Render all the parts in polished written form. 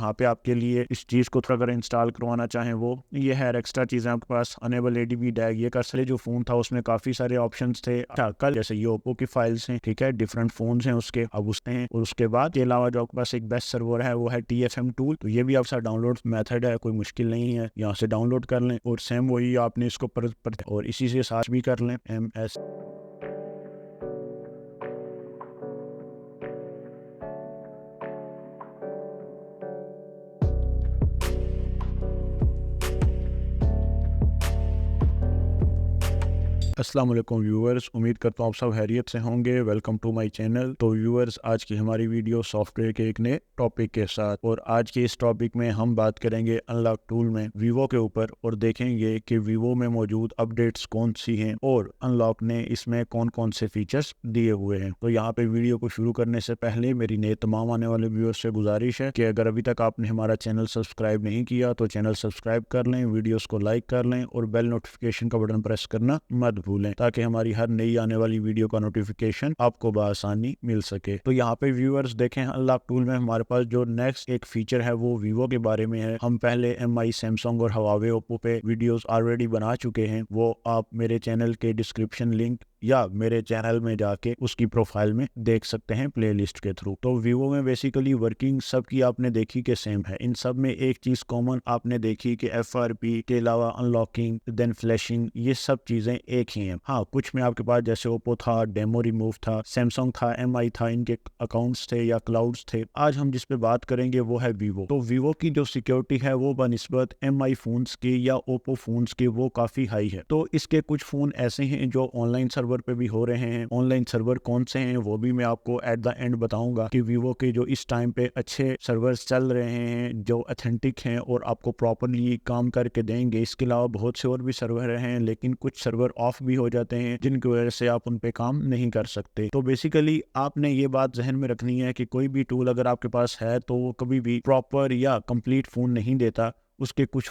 यहाँ पे आपके लिए इस चीज को थोड़ा अगर इंस्टॉल करवाना चाहें वो ये है। एक्स्ट्रा चीजें आपके पास अनेबल एडीबी डैग, ये कर जो फोन था उसमें काफी सारे ऑप्शंस थे। अच्छा, कल जैसे ये ओप्पो की फाइल्स हैं, ठीक है, डिफरेंट फोन हैं उसके, अब उसने हैं। और उसके बाद के अलावा जो आपके पास एक बेस्ट सर्वर है वो है TFM टूल। तो ये भी आपका डाउनलोड मेथड है, कोई मुश्किल नहीं है, यहाँ से डाउनलोड कर लें और सेम वही आपने इसको पर और इसी से सर्च भी कर लें MS। अस्सलाम वालेकुम व्यूअर्स, उम्मीद करता हूँ आप सब खैरियत से होंगे। Welcome to my channel. तो व्यूअर्स, आज की हमारी वीडियो सॉफ्टवेयर के एक नए टॉपिक के साथ, और आज के इस टॉपिक में हम बात करेंगे अनलॉक टूल में वीवो के ऊपर और देखेंगे कि वीवो में मौजूद अपडेट्स कौन सी हैं और अनलॉक ने इसमें कौन कौन से फीचर्स दिए हुए हैं। तो यहाँ पे वीडियो को शुरू करने से पहले मेरी नए तमाम आने वाले व्यूअर्स से गुजारिश है कि अगर अभी तक आपने हमारा चैनल सब्सक्राइब नहीं किया तो चैनल सब्सक्राइब कर लें, वीडियोस को लाइक कर लें और बेल नोटिफिकेशन का बटन प्रेस करना मत भूलें ताकि हमारी हर नई आने वाली वीडियो का नोटिफिकेशन आपको बआसानी मिल सके। तो यहाँ पे व्यूअर्स देखें, अनलॉक टूल में हमारे पास जो नेक्स्ट एक फीचर है वो वीवो के बारे में है। हम पहले MI, सैमसंग और हवावे, ओप्पो पे वीडियोस ऑलरेडी बना चुके हैं, वो आप मेरे चैनल के डिस्क्रिप्शन लिंक या मेरे चैनल में जाके उसकी प्रोफाइल में देख सकते हैं प्लेलिस्ट के थ्रू। तो वीवो में बेसिकली वर्किंग सब की आपने देखी कि सेम है। इन सब में एक चीज कॉमन आपने देखी कि FRP के अलावा अनलॉकिंग, देन फ्लैशिंग, ये सब चीजें एक ही हैं। हाँ, कुछ में आपके पास जैसे ओप्पो था डेमो रिमूव था, सैमसंग था, MI था, इनके अकाउंट्स थे या क्लाउड्स थे। आज हम जिस पे बात करेंगे वो है वीवो। तो वीवो की जो सिक्योरिटी है वो बनिस्बत MI फोन्स के या ओप्पो फोन्स के वो काफी हाई है। तो इसके कुछ फोन ऐसे हैं जो ऑनलाइन सर्वर पे भी हो रहे हैं। ऑनलाइन सर्वर कौन से हैं वो भी मैं आपको एट द एंड बताऊंगा कि वीवो के जो इस टाइम पे अच्छे सर्वर्स चल रहे हैं, जो ऑथेंटिक हैं और आपको प्रॉपर्ली काम करके देंगे। इसके अलावा बहुत से और भी सर्वर हैं, लेकिन कुछ सर्वर ऑफ भी हो जाते हैं जिनकी वजह से आप उन पे काम नहीं कर सकते। तो बेसिकली आपने ये बात जहन में रखनी है कि कोई भी टूल अगर आपके पास है तो वो कभी भी प्रॉपर या कंप्लीट फोन नहीं देता। उसके कुछ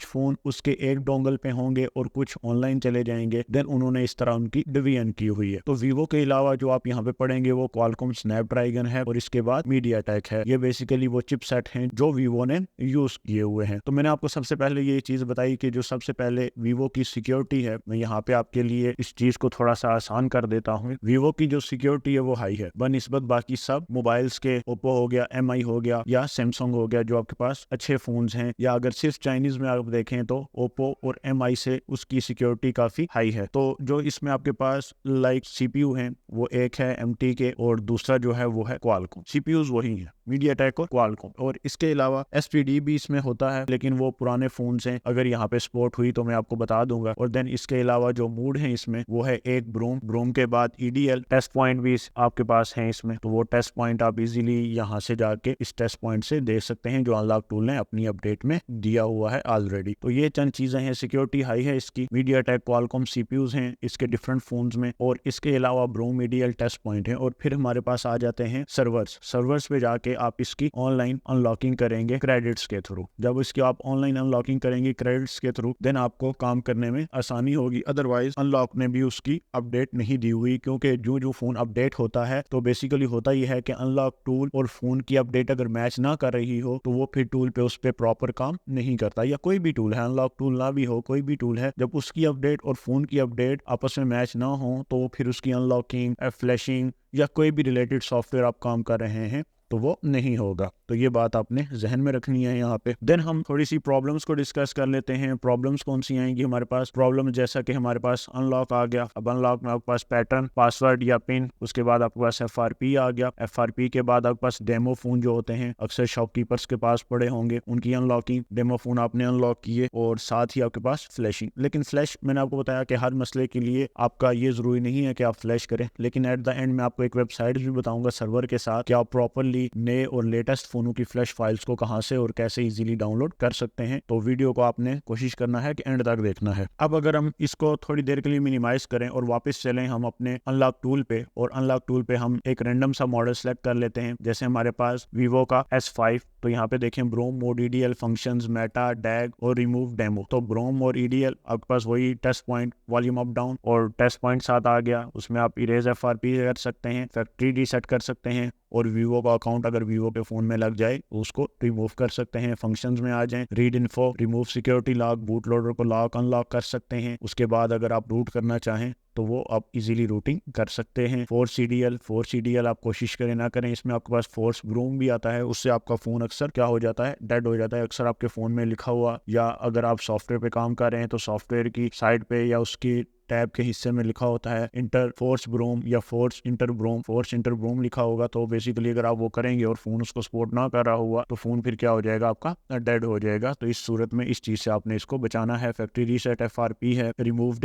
फोन उसके एक डोंगल पे होंगे और कुछ ऑनलाइन चले जाएंगे, देन उन्होंने इस तरह उनकी डिवीजन की हुई है। तो वीवो के अलावा जो आप यहाँ पे पढ़ेंगे वो क्वालकॉम स्नैपड्रैगन है और इसके बाद मीडियाटेक है। ये बेसिकली वो चिपसेट हैं जो वीवो ने यूज किए हुए हैं। तो मैंने आपको सबसे पहले ये चीज बताई कि जो सबसे पहले वीवो की सिक्योरिटी है, मैं यहाँ पे आपके लिए इस चीज को थोड़ा सा आसान कर देता हूँ। वीवो की जो सिक्योरिटी है वो हाई है बनिस्बत बाकी सब मोबाइल्स के। ओप्पो हो गया, MI हो गया या सैमसंग हो गया, जो आपके पास अच्छे फोन्स हैं, या अगर सिर्फ चाइनीज में आप देखें तो ओप्पो और MI से उसकी सिक्योरिटी काफी हाई है। तो जो इसमें आपके पास लाइक CPU हैं वो एक है MT के और दूसरा जो है वो है क्वालकॉम। CPUs वही है, मीडियाटेक और क्वालकॉम। और इसके अलावा SPD भी इसमें होता है, लेकिन वो पुराने फोन्स हैं, अगर यहाँ पे सपोर्ट हुई तो मैं आपको बता दूंगा। और देन इसके अलावा जो मूड है इसमें वो है एक ब्रूम के बाद EDL टेस्ट पॉइंट भी आपके पास है इसमें। तो वो टेस्ट पॉइंट आप इजीली यहाँ से जाके इस टेस्ट पॉइंट से देख सकते हैं जो अनलॉक टूल ने अपनी अपडेट में दिया हुआ है ऑलरेडी। तो ये चंद चीजें हैं, सिक्योरिटी हाई है इसकी, मीडियाटेक क्वालकॉम CPUs हैं इसके डिफरेंट फोन्स में, और इसके अलावा ब्रूम EDL टेस्ट पॉइंट है। और फिर हमारे पास आ जाते हैं सर्वर्स पे जाके आप इसकी ऑनलाइन अनलॉकिंग करेंगे क्रेडिट्स के थ्रू। जब इसकी आप ऑनलाइन अनलॉकिंग करेंगे क्रेडिट्स के थ्रू, देन आपको काम करने में आसानी होगी। अदरवाइज अनलॉक ने भी उसकी अपडेट नहीं दी हुई, क्योंकि जो फोन अपडेट होता है तो बेसिकली होता ही है कि अनलॉक टूल और फोन की अपडेट अगर मैच ना कर रही हो तो वो फिर टूल पे उस पे प्रॉपर काम नहीं करता। या कोई भी टूल है, अनलॉक टूल ना भी हो, कोई भी टूल है, जब उसकी अपडेट और फोन की अपडेट आपस में मैच ना हो तो फिर उसकी अनलॉकिंग, फ्लैशिंग या कोई भी रिलेटेड सॉफ्टवेयर आप काम कर रहे हैं तो वो नहीं होगा। तो ये बात आपने जहन में रखनी है यहाँ पे। देन हम थोड़ी सी प्रॉब्लम्स को डिस्कस कर लेते हैं। प्रॉब्लम्स कौन सी आएंगी हमारे पास? प्रॉब्लम जैसा कि हमारे पास अनलॉक आ गया, अब अनलॉक में आपके पास पैटर्न, पासवर्ड या पिन, उसके बाद आपके पास FRP आ गया। FRP के बाद आपके पास डेमो फोन जो होते हैं अक्सर शॉपकीपर्स के पास पड़े होंगे, उनकी अनलॉकिंग, डेमो फोन आपने अनलॉक किए, और साथ ही आपके पास फ्लैशिंग। लेकिन फ्लैश मैंने आपको बताया कि हर मसले के लिए आपका ये जरूरी नहीं है कि आप फ्लैश करें, लेकिन एट द एंड में आपको एक वेबसाइट भी बताऊंगा सर्वर के साथ कि आप प्रॉपरली नए और लेटेस्ट फोनों की फ्लैश फाइल्स को कहां से और कैसे इजीली डाउनलोड कर सकते हैं। तो वीडियो को आपने कोशिश करना है कि एंड तक देखना है। अब अगर हम इसको थोड़ी देर के लिए मिनिमाइज करें और वापस चलें हम अपने अनलॉक टूल पे, और अनलॉक टूल पे हम एक रैंडम सा मॉडल सेलेक्ट कर लेते हैं, जैसे हमारे पास वीवो का S5। तो यहाँ पे देखें ब्रोम मोड, EDL फंक्शंस, मेटा, डैग और रिमूव डेमो। तो ब्रोम और EDL आपके पास वही test point, volume up down और टेस्ट पॉइंट साथ आ गया। उसमें आप इरेज FRP कर सकते हैं, फैक्ट्री रीसेट कर सकते हैं और वीवो का अकाउंट अगर वीवो के फोन में लग जाए तो उसको रिमूव कर सकते हैं। फंक्शंस में आ जाएं, read info, remove security lock, boot loader को लॉक अनलॉक कर सकते हैं। उसके बाद अगर आप रूट करना चाहें तो वो आप इजीली रूटिंग कर सकते हैं। फोर्स CDL आप कोशिश करें ना करें, इसमें आपके पास फोर्स ब्रूम भी आता है, उससे आपका फोन अक्सर क्या हो जाता है, डेड हो जाता है। अक्सर आपके फोन में लिखा हुआ, या अगर आप सॉफ्टवेयर पे काम कर रहे हैं तो सॉफ्टवेयर की साइड पे या उसकी टैब के हिस्से में लिखा होता है इंटर फोर्स ब्रोम या फोर्स इंटर ब्रोम लिखा होगा। तो बेसिकली अगर आप वो करेंगे और फोन उसको सपोर्ट ना कर रहा हुआ तो फोन फिर क्या हो जाएगा, आपका डेड हो जाएगा। तो इस सूरत में इस चीज से आपने इसको बचाना है। फैक्ट्री रीसेट FRP है, रिमूव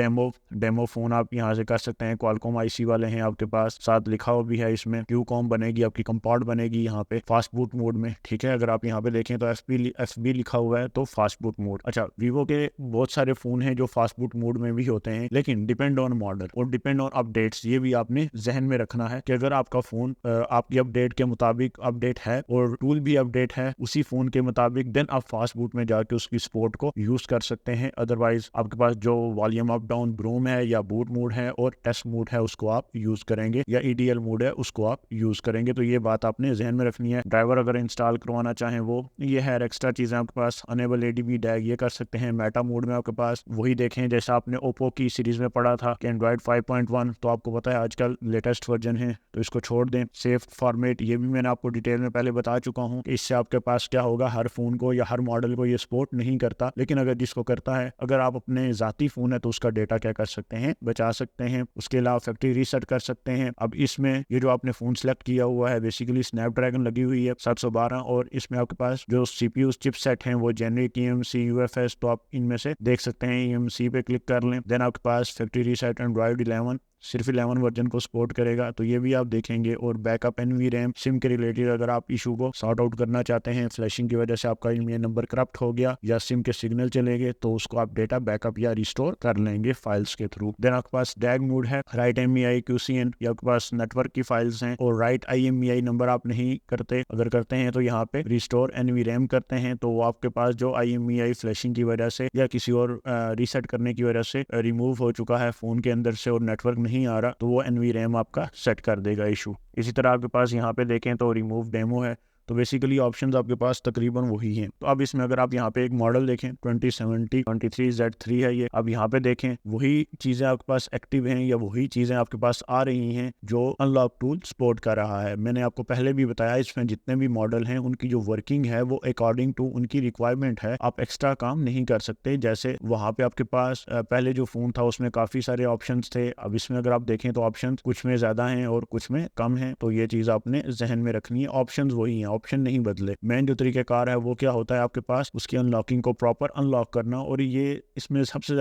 डेमो फोन आप यहाँ से कर सकते हैं। क्वालकॉम IC वाले हैं आपके पास, साथ लिखा हुआ भी है इसमें क्यूकॉम बनेगी, आपकी कंपाउंड बनेगी यहाँ पे फास्ट बूट मोड में। ठीक है, अगर आप यहाँ पे देखें तो FB लिखा हुआ है, तो फास्ट बूट मोड। अच्छा, वीवो के बहुत सारे फोन हैं जो फास्ट बूट मोड में भी होते हैं, लेकिन डिपेंड ऑन मॉडल और डिपेंड ऑन अपडेट्स। ये भी आपने जहन में रखना है कि अगर आपका फोन आपकी अपडेट के मुताबिक अपडेट है और टूल भी अपडेट है उसी फोन के मुताबिक, देन आप फास्ट बूट में जाके उसकी सपोर्ट को यूज कर सकते हैं। अदरवाइज आपके पास जो वॉल्यूम अप डाउन ब्रोम है या बूट मोड है और टेस्ट मोड है उसको आप यूज करेंगे, या EDL मोड है उसको आप यूज करेंगे। तो ये बात आपने जहन में रखनी है। ड्राइवर अगर इंस्टॉल करवाना चाहें वो ये है, एक्स्ट्रा चीजें आपके पास अनेबल ADB डैग ये कर सकते हैं। मेटा मोड में आपके पास वही देखें जैसा आपने ओप्पो की सीरीज में पढ़ा था कि एंड्रॉइड 5.1, तो आपको पता है आजकल लेटेस्ट वर्जन है, तो इसको छोड़ दें। सेफ फॉर्मेट ये भी मैंने आपको डिटेल में पहले बता चुका हूँ कि इससे आपके पास क्या होगा, हर फोन को या हर मॉडल को ये सपोर्ट नहीं करता, लेकिन अगर जिसको करता है, अगर आप अपने जाती फोन है तो उसका डेटा क्या कर सकते हैं, बचा सकते हैं। उसके अलावा फैक्ट्री रीसेट कर सकते हैं। अब इसमें ये जो आपने फोन सेलेक्ट किया हुआ है बेसिकली स्नैपड्रैगन लगी हुई है 712, और इसमें आपके पास जो CPU चिपसेट हैं वो जेनरिक EMC UFS, तो आप इनमें से देख सकते हैं EMC पे क्लिक कर लें। देन आपके पास फैक्ट्री रीसेट एंड्रॉइड 11 सिर्फ 11 वर्जन को सपोर्ट करेगा, तो ये भी आप देखेंगे। और बैकअप NVRAM सिम के रिलेटेड अगर आप इशू को सॉर्ट आउट करना चाहते हैं, फ्लैशिंग की वजह से आपका ये नंबर करप्ट हो गया या सिम के सिग्नल चले गए, तो उसको आप डेटा बैकअप या रिस्टोर कर लेंगे फाइल्स के थ्रू। देन आपके पास डैग मोड है, राइट MEI QCN, या आपके पास नेटवर्क की फाइल्स हैं और राइट IMEI नंबर आप नहीं करते, अगर करते हैं तो यहाँ पे रिस्टोर NVRAM करते हैं, तो वो आपके पास जो IMEI फ्लैशिंग की वजह से या किसी और रीसेट करने की वजह से रिमूव हो चुका है फोन के अंदर से और नेटवर्क नहीं आ रहा, तो वो NVRAM आपका सेट कर देगा इशू। इसी तरह आपके पास यहाँ पे देखें तो रिमूव डेमो है। तो बेसिकली ऑप्शंस आपके पास तकरीबन वही हैं। तो अब इसमें अगर आप यहाँ पे एक मॉडल देखें 2070 23Z3 है ये, अब यहाँ पे देखें वही चीजें आपके पास एक्टिव हैं या वही चीजें आपके पास आ रही हैं जो अनलॉक टूल सपोर्ट कर रहा है। मैंने आपको पहले भी बताया इसमें जितने भी मॉडल हैं उनकी जो वर्किंग है वो अकॉर्डिंग टू उनकी रिक्वायरमेंट है, आप एक्स्ट्रा काम नहीं कर सकते। जैसे वहाँ पे आपके पास पहले जो फोन था उसमें काफी सारे ऑप्शन थे, अब इसमें अगर आप देखें तो ऑप्शन कुछ में ज्यादा हैं और कुछ में कम है, तो ये चीज आपने जहन में रखनी है। ऑप्शन वही है, ऑप्शन नहीं बदले। मेन जो तरीकेकार है वो क्या होता है आपके पास, उसकी अनलॉकिंग को प्रॉपर अनलॉक करना, और ये इसमें सबसे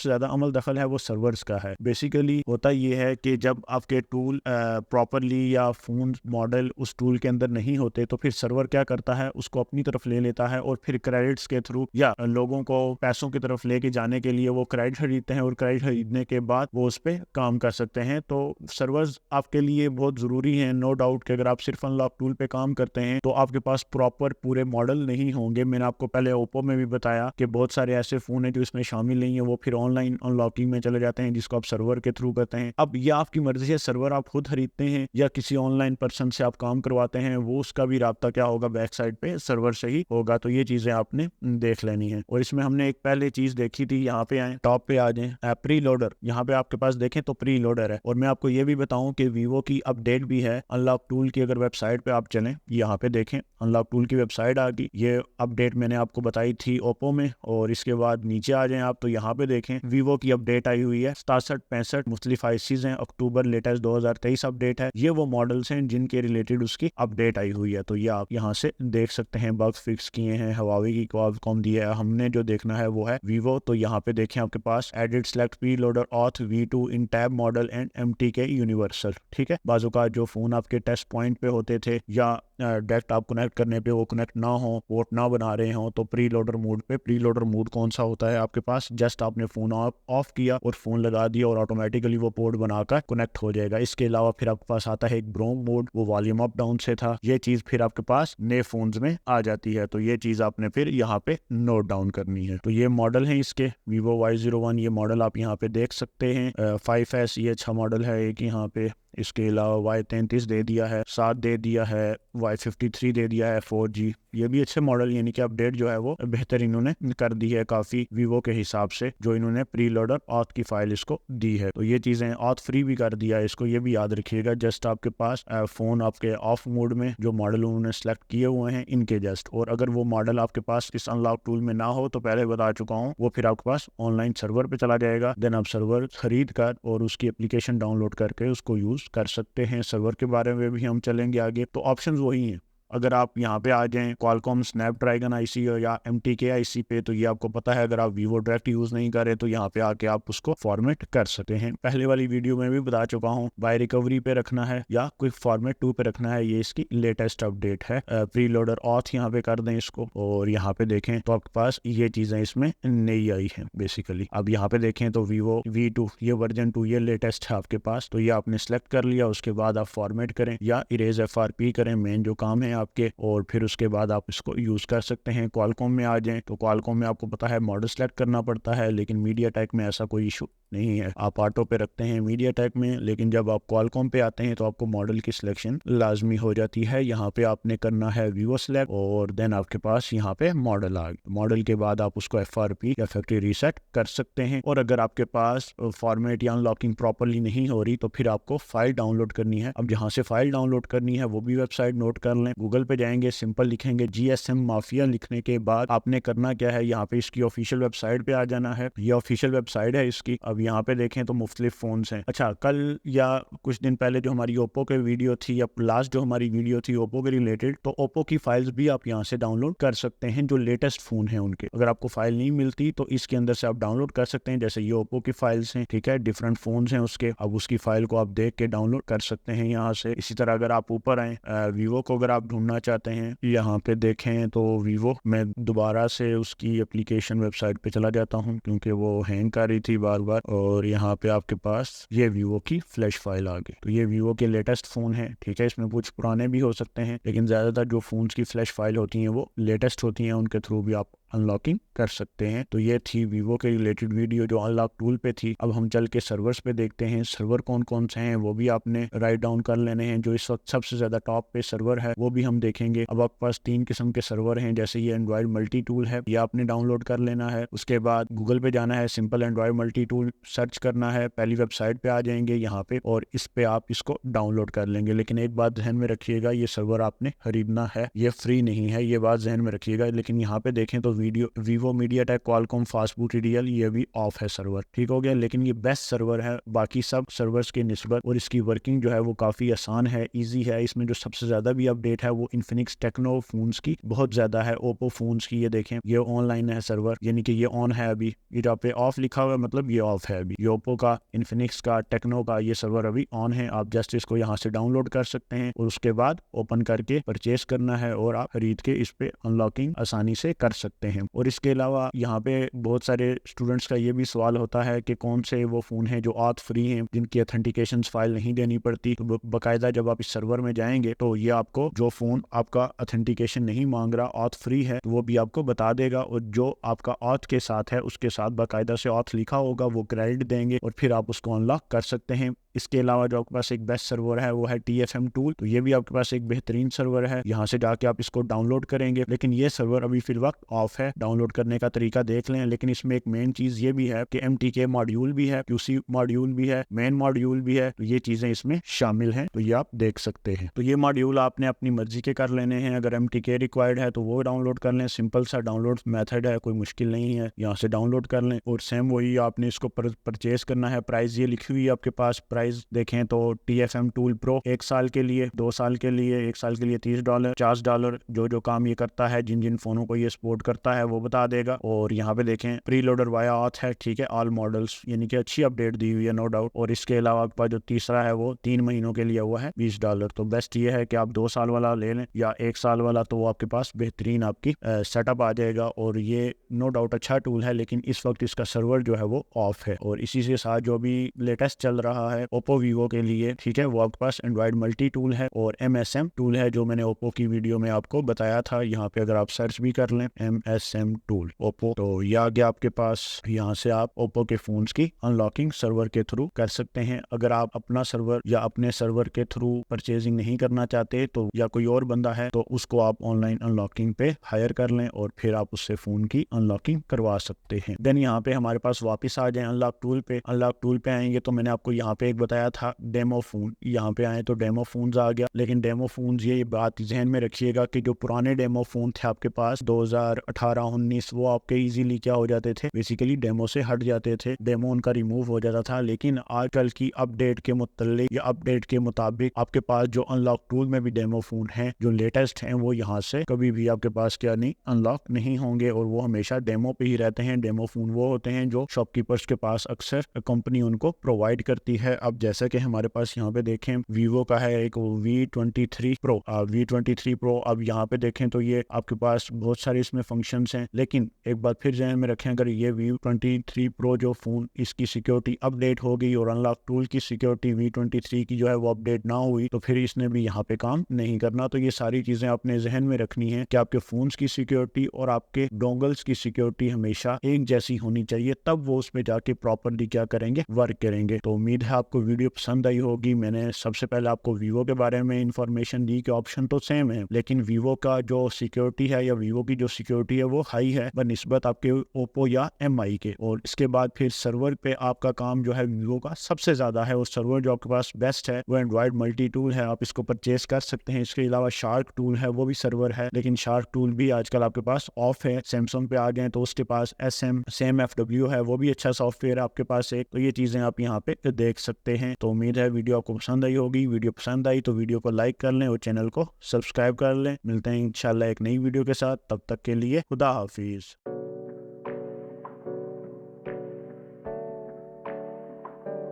ज्यादा अमल दखल है वो सर्वर्स का है। बेसिकली होता ये है कि जब आपके टूल प्रॉपरली या फोन मॉडल उस टूल के अंदर नहीं होते तो फिर सर्वर क्या करता है, उसको अपनी तरफ ले लेता है और फिर क्रेडिट्स के थ्रू या लोगों को पैसों की तरफ लेके जाने के लिए वो क्रेडिट खरीदते हैं और क्रेडिट खरीदने के बाद वो उस पर काम कर सकते हैं। तो सर्वर्स आपके लिए बहुत जरूरी है, नो डाउट कि अगर आप सिर्फ अनलॉक टूल पे काम करते हैं तो आपके पास प्रॉपर पूरे मॉडल नहीं होंगे। मैंने आपको पहले ओप्पो में भी बताया कि बहुत सारे ऐसे फोन हैं जो इसमें शामिल नहीं है, वो फिर ऑनलाइन अनलॉकिंग में चले जाते हैं जिसको आप सर्वर के थ्रू करते हैं। अब यह आपकी मर्जी है, सर्वर आप खुद खरीदते हैं या किसी ऑनलाइन पर्सन से आप काम करवाते हैं, वो उसका भी राब्ता क्या होगा बैक साइड पे सर्वर से ही होगा। तो ये चीजें आपने देख लेनी है। और इसमें हमने एक पहले चीज देखी थी, यहाँ पे आए टॉप पे आ जाए प्री लोडर, यहाँ पे आपके पास देखें तो प्री लोडर है। और मैं आपको ये भी बताऊं कि वीवो की अपडेट भी है अनलॉक टूल की, अगर वेबसाइट पे आप चलें यहाँ पे देखें अनलॉक टूल की वेबसाइट आ गई। ये अपडेट मैंने आपको बताई थी ओप्पो में, और इसके बाद नीचे आ जाएं आप तो यहाँ पे देखें वीवो की अपडेट आई हुई है 6765 मुख्तलिफ आईसीज हैं, अक्टूबर लेटेस्ट 2023 अपडेट है। ये वो मॉडल्स हैं जिनके रिलेटेड उसकी अपडेट आई हुई है, तो ये आप यहाँ से देख सकते हैं। बग्स फिक्स किए हैं, हवावी की क्वालकॉम दी है, हमने जो देखना है वो है वीवो। तो यहाँ पे देखें आपके पास edit select preloader auth V2 in tab model and MTK universal. ठीक है, बाजू का जो फोन आपके टेस्ट पॉइंट पे होते थे या डेस्कटॉप कनेक्ट करने पे वो कनेक्ट ना हो, पोर्ट ना बना रहे हो, तो प्री लोडर मोड पे, प्री लोडर मोड कौन सा होता है आपके पास, जस्ट आपने फोन ऑफ किया और फोन लगा दिया और ऑटोमेटिकली वो पोर्ट बनाकर कनेक्ट हो जाएगा। इसके अलावा फिर आपके पास आता है एक ब्रोम मोड, वो वॉल्यूम अप डाउन से था, ये चीज फिर आपके पास नए फोन्स में आ जाती है, तो ये चीज आपने फिर यहाँ पे नोट डाउन करनी है। तो ये मॉडल है इसके Vivo Y01, ये मॉडल आप यहाँ पे देख सकते हैं। 5S ये अच्छा मॉडल है एक यहाँ पे। इसके अलावा Y33 दे दिया है, 7 दे दिया है, Y53 दे दिया है 4G, ये भी अच्छे मॉडल, यानी कि अपडेट जो है वो बेहतर इन्होंने कर दी है काफी Vivo के हिसाब से, जो इन्होंने प्री लोडर ऑथ की फाइल इसको दी है। तो ये चीजें ऑथ फ्री भी कर दिया है इसको, ये भी याद रखिएगा। जस्ट आपके पास फोन आपके ऑफ मोड में जो मॉडल उन्होंने सेलेक्ट किए हुए हैं इनके जस्ट, और अगर वो मॉडल आपके पास इस अनलॉक टूल में ना हो तो पहले बता चुका हूँ, वो फिर आपके पास ऑनलाइन सर्वर पे चला जाएगा। देन आप सर्वर खरीद कर और उसकी एप्लीकेशन डाउनलोड करके उसको यूज कर सकते हैं। सर्वर के बारे में भी हम चलेंगे आगे। तो ऑप्शंस वही हैं। अगर आप यहाँ पे आ जाएं क्वालकॉम स्नैपड्रैगन आईसी या MTK आईसी पे, तो ये आपको पता है अगर आप Vivo डायरेक्ट यूज नहीं करें तो यहाँ पे आके आप उसको फॉर्मेट कर सकते हैं। पहले वाली वीडियो में भी बता चुका हूँ, बाय रिकवरी पे रखना है या क्विक फॉर्मेट 2 पे रखना है, ये इसकी लेटेस्ट अपडेट है। प्री लोडर ऑथ यहाँ पे कर दें इसको और यहाँ पे देखें तो आपके पास ये चीजें इसमें नई आई है बेसिकली। अब यहाँ पे देखें तो Vivo V2 ये वर्जन 2 ये लेटेस्ट है आपके पास, तो ये आपने सेलेक्ट कर लिया। उसके बाद आप फॉर्मेट करें या इरेज FRP करें, मेन जो काम है आपके, और फिर उसके बाद आप इसको यूज कर सकते हैं। क्वालकॉम में आ जाएं तो क्वालकॉम में आपको पता है मॉडल सेलेक्ट करना पड़ता है, लेकिन मीडियाटेक में ऐसा कोई इशू नहीं है, आप ऑटो पे रखते हैं मीडियाटेक में, लेकिन जब आप क्वालकॉम पे आते हैं तो आपको मॉडल की सिलेक्शन लाजमी हो जाती है। यहाँ पे आपने करना है Vivo सेलेक्ट और देन आपके पास यहाँ पे मॉडल आ गया। मॉडल के बाद आप उसको FRP या फैक्ट्री रीसेट कर सकते हैं। और अगर आपके पास फॉर्मेट या अनलॉकिंग प्रॉपरली नहीं हो रही तो फिर आपको फाइल डाउनलोड करनी है। अब जहाँ से फाइल डाउनलोड करनी है वो भी वेबसाइट नोट कर लें। गूगल पे जाएंगे, सिंपल लिखेंगे GSM माफिया, लिखने के बाद आपने करना क्या है, यहाँ पे इसकी ऑफिशियल वेबसाइट पे आ जाना है। ये ऑफिशियल वेबसाइट है इसकी। अब यहाँ पे देखें तो मुख्तलिफ फोन्स हैं। अच्छा, कल या कुछ दिन पहले जो हमारी ओप्पो के वीडियो थी या लास्ट जो हमारी वीडियो थी ओप्पो के रिलेटेड, तो ओप्पो की फाइल्स भी आप यहाँ से डाउनलोड कर सकते हैं जो लेटेस्ट फोन है उनके। अगर आपको फाइल नहीं मिलती तो इसके अंदर से आप डाउनलोड कर सकते हैं। जैसे ये ओप्पो की फाइल्स हैं, ठीक है, डिफरेंट फोन्स हैं उसके, अब उसकी फाइल को आप देख के डाउनलोड कर सकते हैं यहाँ से। इसी तरह अगर आप ऊपर आए Vivo को अगर आप ढूंढना चाहते हैं, यहाँ पे देखें तो Vivo, मैं दोबारा से उसकी एप्लीकेशन वेबसाइट पे चला जाता हूँ क्योंकि वो हैंग कर रही थी बार बार, और यहाँ पे आपके पास ये Vivo की फ्लैश फाइल आ गई। तो ये Vivo के लेटेस्ट फोन है, ठीक है, इसमें कुछ पुराने भी हो सकते हैं, लेकिन ज्यादातर जो फोन्स की फ्लैश फाइल होती हैं वो लेटेस्ट होती हैं, उनके थ्रू भी आप अनलॉकिंग कर सकते हैं। तो ये थी Vivo के रिलेटेड वीडियो जो अनलॉक टूल पे थी। अब हम चल के सर्वर्स पे देखते हैं, सर्वर कौन कौन से हैं वो भी आपने राइट डाउन कर लेने हैं। जो इस वक्त सबसे ज्यादा टॉप पे सर्वर है वो भी हम देखेंगे। अब आपके पास 3 किस्म के सर्वर हैं, जैसे ये एंड्रॉइड मल्टी टूल है, ये आपने डाउनलोड कर लेना है। उसके बाद गूगल पे जाना है, simple Android multi tool search करना है, पहली वेबसाइट पे आ जाएंगे यहाँ पे, और इस पे आप इसको डाउनलोड कर लेंगे। लेकिन एक बात ध्यान में रखिएगा, ये सर्वर आपने खरीदना है, ये फ्री नहीं है, ये बात ध्यान में रखिएगा। लेकिन यहाँ पे देखें तो Vivo MediaTek Qualcomm fastboot TDL ये भी ऑफ है सर्वर, ठीक हो गया। लेकिन ये बेस्ट सर्वर है बाकी सब सर्वर्स के निस्बत, और इसकी वर्किंग जो है वो काफी आसान है, इजी है। इसमें जो सबसे ज्यादा भी अपडेट है वो इन्फिनिक्स टेक्नो फोन्स की बहुत ज्यादा है, ओप्पो फोन्स की। ये देखें ये ऑनलाइन है सर्वर, यानी कि ये ऑन है अभी, ये जहाँ पे ऑफ लिखा हुआ है मतलब ये ऑफ है अभी। ये ओप्पो का, इन्फिनिक्स का, टेक्नो का ये सर्वर अभी ऑन है। आप जस्ट इसको यहाँ से डाउनलोड कर सकते हैं और उसके बाद ओपन करके परचेस करना है और आप खरीद के इस पे अनलॉकिंग आसानी से कर सकते हैं। और इसके अलावा यहाँ पे बहुत सारे स्टूडेंट्स का ये भी सवाल होता है कि कौन से वो फोन है जो ऑथ फ्री हैं, जिनकी ऑथेंटिकेशन फाइल नहीं देनी पड़ती। तो बाकायदा जब आप इस सर्वर में जाएंगे तो ये आपको जो फोन आपका ऑथेंटिकेशन नहीं मांग रहा, ऑथ फ्री है, तो वो भी आपको बता देगा, और जो आपका ऑथ के साथ है उसके साथ बाकायदा से ऑथ लिखा होगा, वो क्रेडिट देंगे और फिर आप उसको अनलॉक कर सकते हैं। इसके अलावा जो आपके पास एक बेस्ट सर्वर है वो है TFM टूल, तो ये भी आपके पास एक बेहतरीन सर्वर है। यहाँ से जाके आप इसको डाउनलोड करेंगे, लेकिन ये सर्वर अभी फिल वक्त ऑफ है। डाउनलोड करने का तरीका देख लें, लेकिन इसमें एक मेन चीज ये भी है कि MTK मॉड्यूल भी है, QC मॉड्यूल भी है, मेन मॉड्यूल भी है, तो ये चीजें इसमें शामिल हैं, तो ये आप देख सकते हैं। तो ये मॉड्यूल आपने अपनी मर्जी के कर लेने हैं। अगर MTK रिक्वायर्ड है तो वो डाउनलोड कर लें, सिंपल सा डाउनलोड मेथड है, कोई मुश्किल नहीं है, यहाँ से डाउनलोड कर लें। और सेम वही आपने इसको परचेज करना है। प्राइस ये लिखी हुई है आपके पास, प्राइस प्राइस देखें तो TFM टूल प्रो 1 साल के लिए, 2 साल के लिए, 1 साल के लिए $30, $50 जो काम ये करता है, जिन जिन फोनों को ये सपोर्ट करता है वो बता देगा। और यहाँ पे देखें प्री लोडर वाया ऑथ है, ठीक है, ऑल मॉडल्स, यानी कि अच्छी अपडेट दी हुई है नो डाउट। और इसके अलावा आपके पास जो तीसरा है वो 3 महीनों के लिए हुआ है $20। तो बेस्ट ये है कि आप 2 साल वाला ले लें या 1 साल वाला, तो वो आपके पास बेहतरीन आपकी सेटअप आ जाएगा। और ये नो डाउट अच्छा टूल है, लेकिन इस वक्त इसका सर्वर जो है वो ऑफ है। और इसी से साथ जो भी लेटेस्ट चल रहा है ओप्पो वीवो के लिए, ठीक है, वो आपके पास एंड्रॉइड मल्टी टूल है और MSM टूल है, जो मैंने ओप्पो की वीडियो में आपको बताया था। यहाँ पे अगर आप सर्च भी कर लें MSM टूल ओप्पो, तो ये आ गया आपके पास। यहाँ से आप ओप्पो के फोन्स की अनलॉकिंग सर्वर के थ्रू कर सकते हैं। अगर आप अपना सर्वर या अपने सर्वर के थ्रू परचेजिंग नहीं करना चाहते तो, या कोई और बंदा है, तो उसको आप ऑनलाइन अनलॉकिंग पे हायर कर लें और फिर आप उससे फोन की अनलॉकिंग करवा सकते हैं। देन यहाँ पे हमारे पास वापस आ जाए अनलॉक टूल पे। अनलॉक टूल पे आएंगे तो मैंने आपको यहाँ पे एक बताया था डेमो फोन, यहाँ पे आए तो डेमो फोन आ गया। लेकिन डेमो फोन, ये बात ध्यान में रखिएगा कि जो पुराने डेमो फोन थे आपके पास 2018-19, वो आपके इजीली क्या हो जाते थे, बेसिकली डेमो से हट जाते थे, डेमो उनका रिमूव हो जाता था। लेकिन आजकल की अपडेट के मुताबिक या अपडेट के मुताबिक आपके पास जो अनलॉक टूल में भी डेमो फोन हैं जो लेटेस्ट हैं, वो यहाँ से कभी भी आपके पास क्या नहीं अनलॉक नहीं होंगे और वो हमेशा डेमो पे ही रहते हैं। डेमो फोन वो होते हैं जो शॉपकीपर्स के पास अक्सर कंपनी उनको प्रोवाइड करती है। अब जैसा कि हमारे पास यहाँ पे देखें वीवो का है एक V23 Pro, V23 Pro। अब यहाँ पे देखें तो ये आपके पास बहुत सारे इसमें फंक्शंस हैं, लेकिन एक बात फिर ध्यान में रखें, अगर ये V23 Pro जो फोन, इसकी सिक्योरिटी अपडेट हो गई और अनलॉक टूल की सिक्योरिटी V23 की जो है वो अपडेट ना हुई, तो फिर इसने भी यहाँ पे काम नहीं करना। तो ये सारी चीजें अपने जहन में रखनी है कि आपके फोन्स की सिक्योरिटी और आपके डोंगल्स की सिक्योरिटी हमेशा एक जैसी होनी चाहिए, तब वो उसमें जाके प्रॉपरली क्या करेंगे, वर्क करेंगे। तो उम्मीद है आपको वीडियो पसंद आई होगी। मैंने सबसे पहले आपको वीवो के बारे में इंफॉर्मेशन दी कि ऑप्शन तो सेम है, लेकिन वीवो का जो सिक्योरिटी है या वीवो की जो सिक्योरिटी है वो हाई है बनिस्बत आपके ओप्पो या MI के। और इसके बाद फिर सर्वर पे आपका काम जो है वीवो का सबसे ज्यादा है, और सर्वर जो आपके पास बेस्ट है वो एंड्रॉइड मल्टी टूल है, आप इसको परचेज कर सकते हैं। इसके अलावा शार्क टूल है, वो भी सर्वर है, लेकिन शार्क टूल भी आजकल आपके पास ऑफ है। सैमसंग पे आ गए तो उसके पास SMFW है, वो भी अच्छा सॉफ्टवेयर है आपके पास एक। तो ये चीजें आप यहाँ पे देख सकते हैं। तो उम्मीद है वीडियो आपको पसंद आई होगी। वीडियो पसंद आई तो वीडियो को लाइक कर लें और चैनल को सब्सक्राइब कर लें। मिलते हैं इंशाल्लाह एक नई वीडियो के साथ, तब तक के लिए खुदा हाफिज।